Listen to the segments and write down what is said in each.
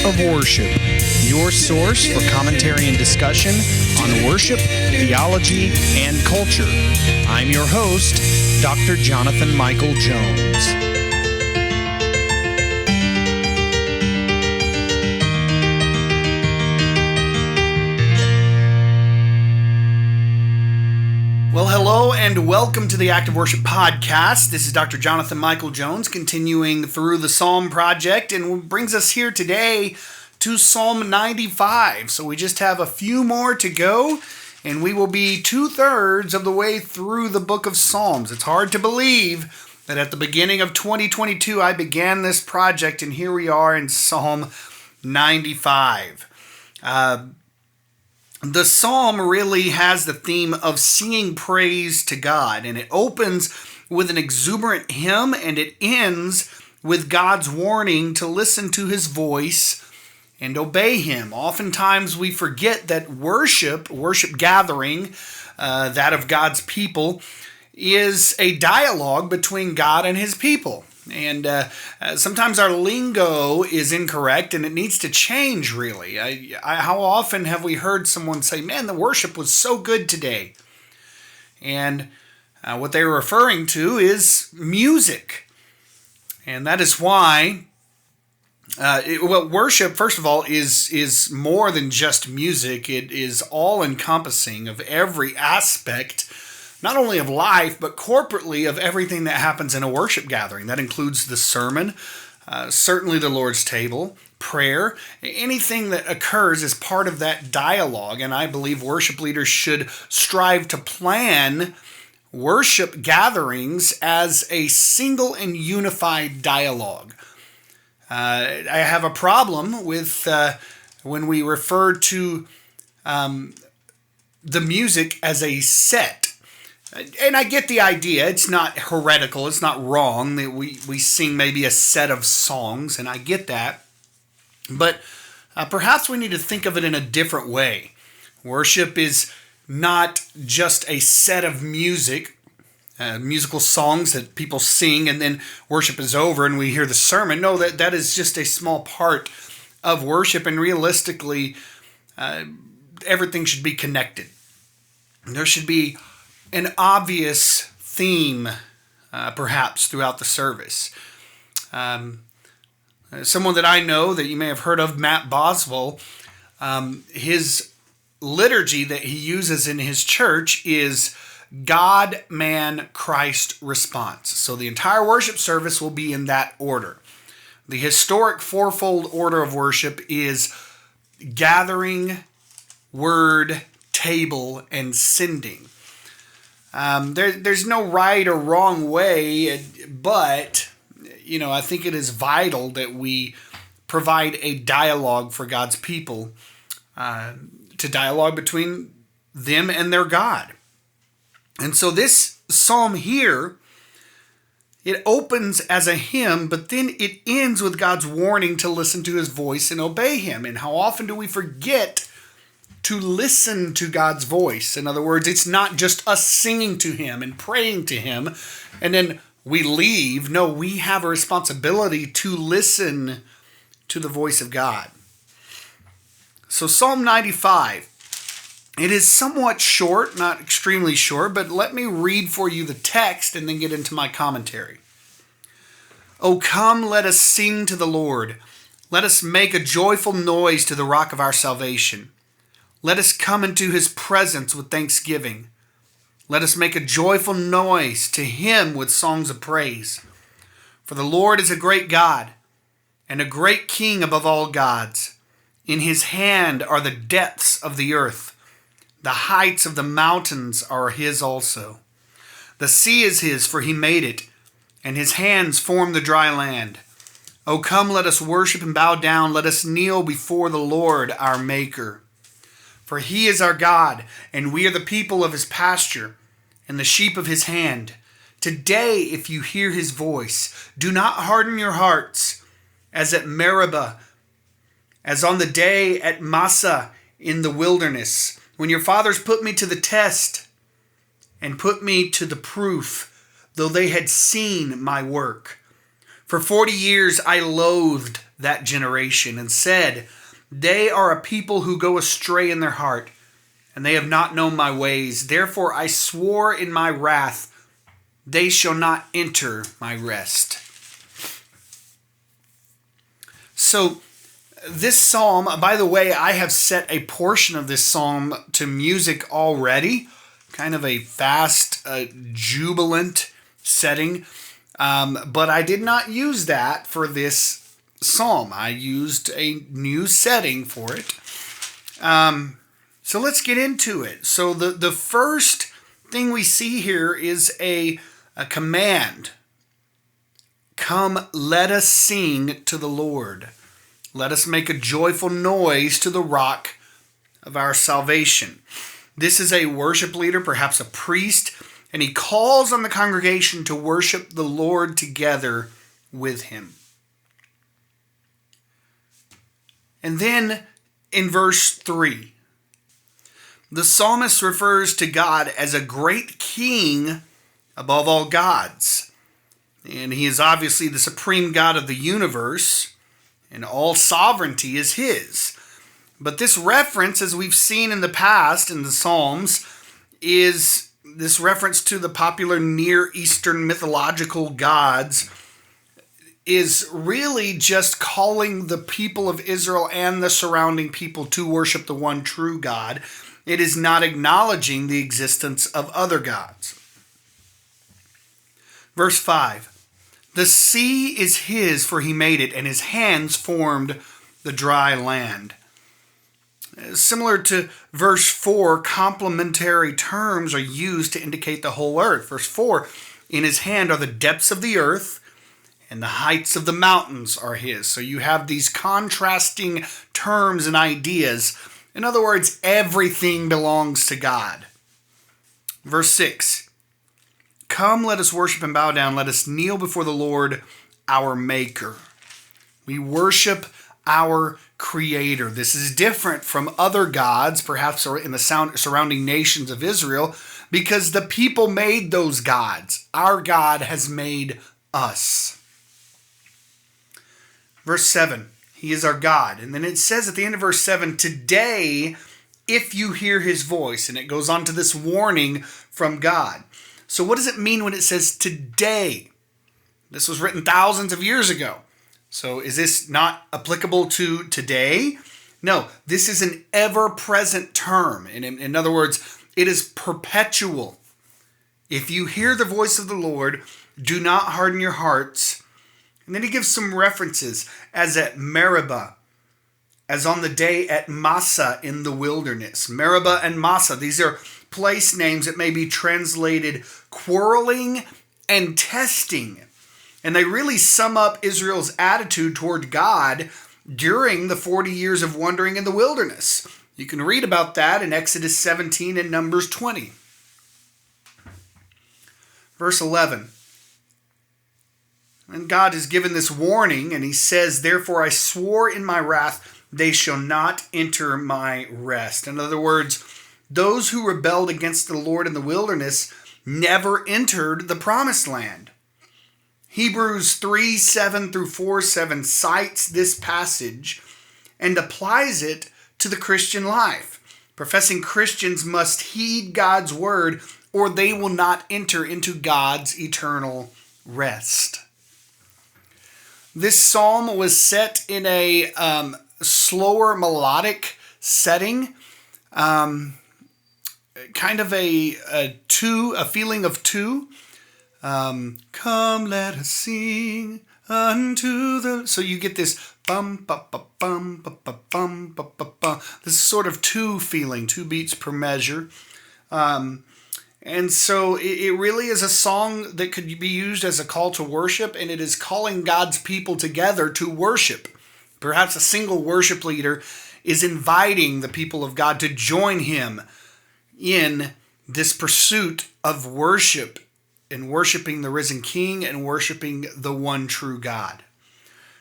of Worship, your source for commentary and discussion on worship, theology, and culture. I'm your host, Dr. Jonathan Michael Jones. Well, hello and welcome to the Active Worship Podcast. This is Dr. Jonathan Michael Jones continuing through the Psalm Project and brings us here today to Psalm 95. So we just have a few more to go and we will be 2/3 of the way through the book of Psalms. It's hard to believe that at the beginning of 2022 I began this project and here we are in Psalm 95. The psalm really has the theme of singing praise to God, and it opens with an exuberant hymn and it ends with God's warning to listen to his voice and obey him. Oftentimes we forget that worship gathering, that of God's people, is a dialogue between God and his people. And sometimes our lingo is incorrect and it needs to change, really. How often have we heard someone say, man, the worship was so good today? And what they were referring to is music. And that is why, worship, first of all, is more than just music. It is all-encompassing of every aspect, not only of life, but corporately of everything that happens in a worship gathering. That includes the sermon, certainly the Lord's table, prayer, anything that occurs as part of that dialogue. And I believe worship leaders should strive to plan worship gatherings as a single and unified dialogue. I have a problem with when we refer to the music as a set. And I get the idea. It's not heretical. It's not wrong that we sing maybe a set of songs, and I get that. But perhaps we need to think of it in a different way. Worship is not just a set of music, musical songs that people sing, and then worship is over and we hear the sermon. No, that is just a small part of worship, and realistically, everything should be connected. There should be an obvious theme, perhaps, throughout the service. Someone that I know that you may have heard of, Matt Boswell, his liturgy that he uses in his church is God, Man, Christ response. So the entire worship service will be in that order. The historic fourfold order of worship is gathering, word, table, and sending. There's no right or wrong way, but, I think it is vital that we provide a dialogue for God's people, to dialogue between them and their God. And so this psalm here, it opens as a hymn, but then it ends with God's warning to listen to his voice and obey him. And how often do we forget to listen to God's voice? In other words, it's not just us singing to him and praying to him and then we leave. No, we have a responsibility to listen to the voice of God. So Psalm 95, it is somewhat short, not extremely short, but let me read for you the text and then get into my commentary. "O come, let us sing to the Lord. Let us make a joyful noise to the rock of our salvation. Let us come into his presence with thanksgiving. Let us make a joyful noise to him with songs of praise. For the Lord is a great God and a great King above all gods. In his hand are the depths of the earth. The heights of the mountains are his also. The sea is his, for he made it, and his hands formed the dry land. O come, let us worship and bow down. Let us kneel before the Lord our Maker. For he is our God, and we are the people of his pasture, and the sheep of his hand. Today, if you hear his voice, do not harden your hearts, as at Meribah, as on the day at Massah in the wilderness, when your fathers put me to the test and put me to the proof, though they had seen my work. For 40 years I loathed that generation and said, "They are a people who go astray in their heart, and they have not known my ways. Therefore I swore in my wrath, they shall not enter my rest." So this psalm, by the way, I have set a portion of this psalm to music already, kind of a fast, jubilant setting, but I did not use that for this psalm. I used a new setting for it. So let's get into it. So the first thing we see here is a command. Come, let us sing to the Lord. Let us make a joyful noise to the rock of our salvation. This is a worship leader, perhaps a priest, and he calls on the congregation to worship the Lord together with him. And then in verse 3, the psalmist refers to God as a great king above all gods. And he is obviously the supreme God of the universe, and all sovereignty is his. But this reference, as we've seen in the past in the Psalms, is this reference to the popular Near Eastern mythological gods, is really just calling the people of Israel and the surrounding people to worship the one true God. It is not acknowledging the existence of other gods. Verse 5, the sea is his, for he made it, and his hands formed the dry land. Similar to verse 4, complementary terms are used to indicate the whole earth. Verse 4, in his hand are the depths of the earth, and the heights of the mountains are his. So you have these contrasting terms and ideas. In other words, everything belongs to God. Verse 6, come, let us worship and bow down. Let us kneel before the Lord, our Maker. We worship our Creator. This is different from other gods, perhaps in the surrounding nations of Israel, because the people made those gods. Our God has made us. Verse 7, he is our God. And then it says at the end of verse 7, today, if you hear his voice. And it goes on to this warning from God. So what does it mean when it says today? This was written thousands of years ago. So is this not applicable to today? No, this is an ever-present term. In other words, it is perpetual. If you hear the voice of the Lord, do not harden your hearts. And then he gives some references, as at Meribah, as on the day at Massah in the wilderness. Meribah and Massah, these are place names that may be translated quarreling and testing. And they really sum up Israel's attitude toward God during the 40 years of wandering in the wilderness. You can read about that in Exodus 17 and Numbers 20. Verse 11. And God has given this warning, and he says, therefore I swore in my wrath, they shall not enter my rest. In other words, those who rebelled against the Lord in the wilderness never entered the promised land. Hebrews 3:7 through 4:7 cites this passage and applies it to the Christian life. Professing Christians must heed God's word, or they will not enter into God's eternal rest. This psalm was set in a slower melodic setting, kind of a feeling of two. Come, let us sing unto the. So you get this bum ba ba bum ba ba bum ba ba ba. This is sort of two feeling, 2 beats per measure. And so it really is a song that could be used as a call to worship, and it is calling God's people together to worship. Perhaps a single worship leader is inviting the people of God to join him in this pursuit of worship, and worshiping the risen King and worshiping the one true God.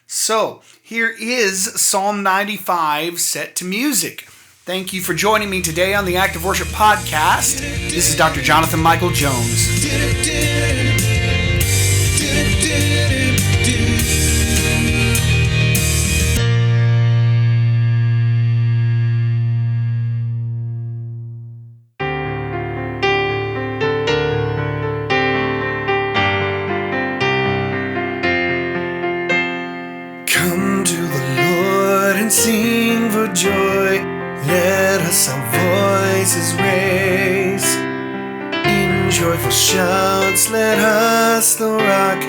So here is Psalm 95 set to music. Thank you for joining me today on the Active Worship Podcast. This is Dr. Jonathan Michael Jones. his race. In joyful shouts let us the rock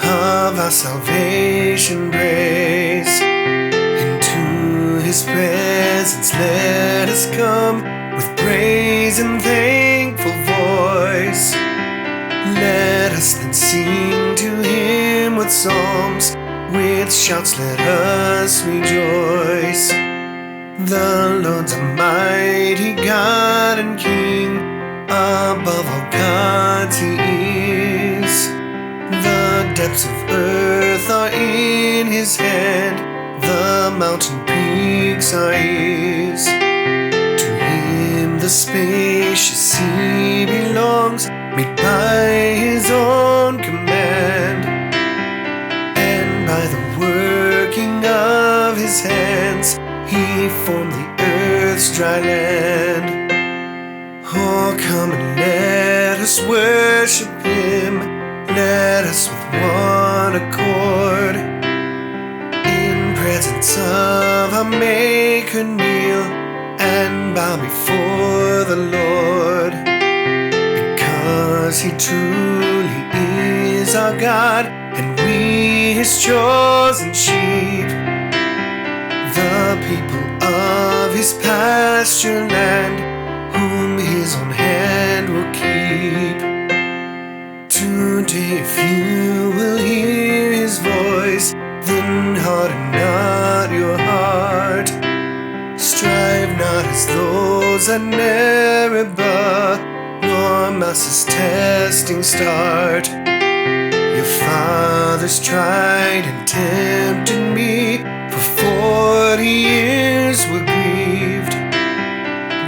of our salvation praise. Into his presence let us come with praise and thankful voice. Let us then sing to him with psalms, with shouts let us rejoice. The Lord's a mighty God and King, above all gods he is. The depths of earth are in his hand, the mountain peaks are his. To him the spacious sea belongs, made by his own command, and by the working of his hands he formed the earth's dry land. Oh, come and let us worship him, let us with one accord in presence of our Maker kneel and bow before the Lord. Because he truly is our God, and we his chosen sheep, the people of his pasture land, whom his own hand will keep. Today if you will hear his voice, then harden not your heart. Strive not as those at Meribah, nor Mass's testing start. Your fathers tried and tempted me, for 40 years were grieved,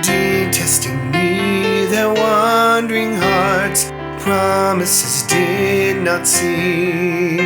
detesting me, their wandering hearts promises did not see.